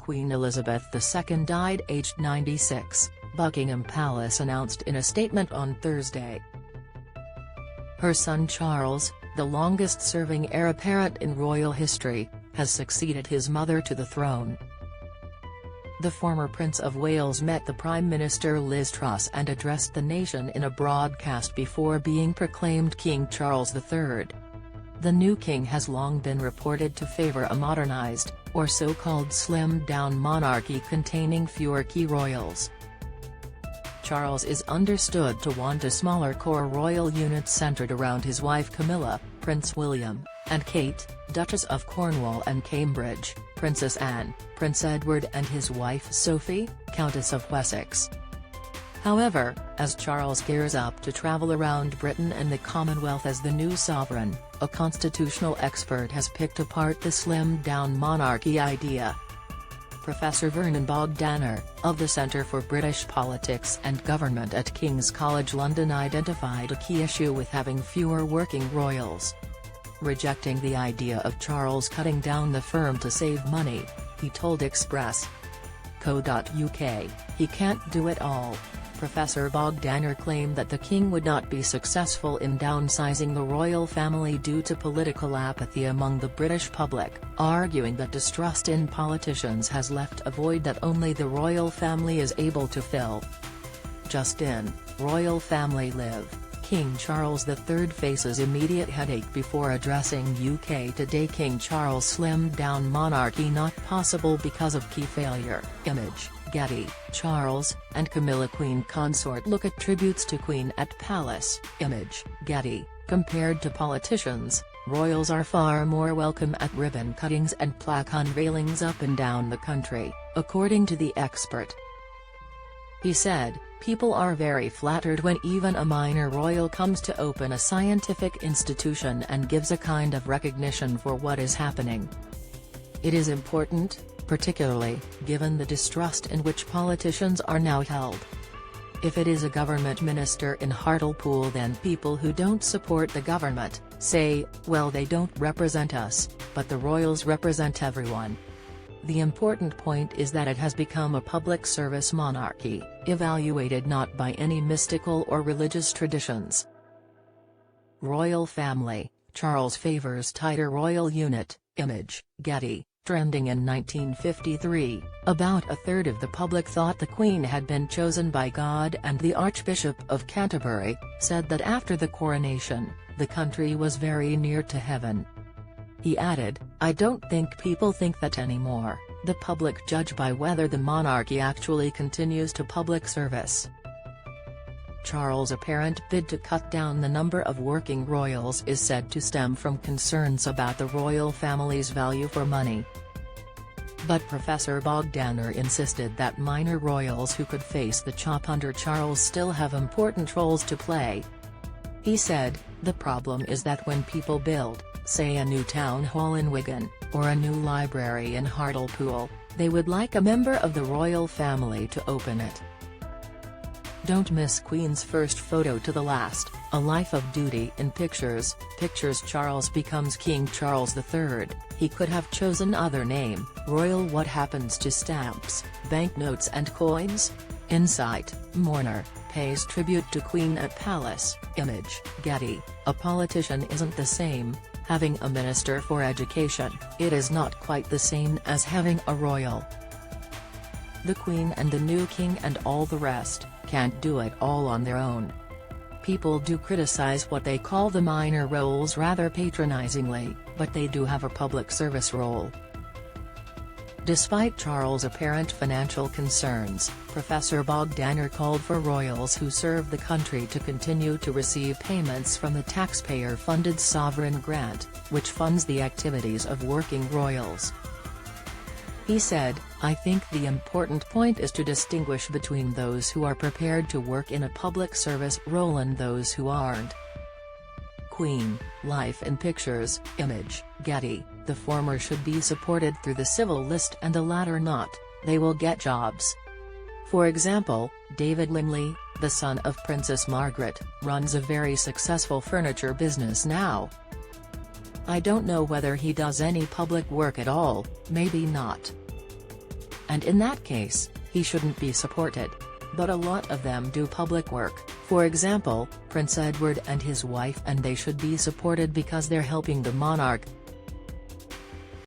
Queen Elizabeth II died aged 96, Buckingham Palace announced in a statement on Thursday. Her son Charles, the longest-serving heir apparent in royal history, has succeeded his mother to the throne. The former Prince of Wales met the Prime Minister Liz Truss and addressed the nation in a broadcast before being proclaimed King Charles III. The new king has long been reported to favour a modernised, or so-called slimmed-down monarchy containing fewer key royals. Charles is understood to want a smaller core royal unit centred around his wife Camilla, Prince William, and Kate, Duchess of Cornwall and Cambridge, Princess Anne, Prince Edward and his wife Sophie, Countess of Wessex. However, as Charles gears up to travel around Britain and the Commonwealth as the new sovereign, a constitutional expert has picked apart the slimmed-down monarchy idea. Professor Vernon Bogdanor, of the Centre for British Politics and Government at King's College London, identified a key issue with having fewer working royals. Rejecting the idea of Charles cutting down the firm to save money, he told Express.co.uk, "He can't do it all." Professor Bogdanor claimed that the king would not be successful in downsizing the royal family due to political apathy among the British public, arguing that distrust in politicians has left a void that only the royal family is able to fill. Just in, royal family live. King Charles III faces immediate headache before addressing UK Today. King Charles slimmed down monarchy not possible because of key failure. Image, Getty. Charles and Camilla Queen Consort look at tributes to Queen at Palace. Image, Getty. Compared to politicians, royals are far more welcome at ribbon cuttings and plaque unveilings up and down the country, according to the expert. He said, "People are very flattered when even a minor royal comes to open a scientific institution and gives a kind of recognition for what is happening. It is important, particularly, given the distrust in which politicians are now held. If it is a government minister in Hartlepool, then people who don't support the government say, well, they don't represent us, but the royals represent everyone." The important point is that it has become a public service monarchy, evaluated not by any mystical or religious traditions. Royal family, Charles favours tighter royal unit. Image, Getty. Trending in 1953, about a third of the public thought the Queen had been chosen by God, and the Archbishop of Canterbury said that after the coronation, the country was very near to heaven. He added, "I don't think people think that anymore. The public judge by whether the monarchy actually continues to public service." Charles' apparent bid to cut down the number of working royals is said to stem from concerns about the royal family's value for money. But Professor Bogdanor insisted that minor royals who could face the chop under Charles still have important roles to play. He said, "The problem is that when people build, say a new town hall in Wigan, or a new library in Hartlepool, they would like a member of the royal family to open it." Don't miss Queen's first photo to the last, a life of duty in pictures. Pictures. Charles becomes King Charles III, he could have chosen other name. Royal. What happens to stamps, banknotes and coins? Insight, mourner, pays tribute to Queen at Palace. Image, Getty. A politician isn't the same, having a minister for education, it is not quite the same as having a royal. The Queen and the new king and all the rest can't do it all on their own. People do criticize what they call the minor roles rather patronizingly, but they do have a public service role. Despite Charles' apparent financial concerns, Professor Bogdanor called for royals who serve the country to continue to receive payments from the taxpayer-funded sovereign grant, which funds the activities of working royals. He said, "I think the important point is to distinguish between those who are prepared to work in a public service role and those who aren't." Queen, life in pictures. Image, Getty. The former should be supported through the civil list and the latter not. They will get jobs. For example, David Linley, the son of Princess Margaret, runs a very successful furniture business now. I don't know whether he does any public work at all, maybe not. and in that case, he shouldn't be supported. But a lot of them do public work, for example, Prince Edward and his wife, and they should be supported because they're helping the monarch.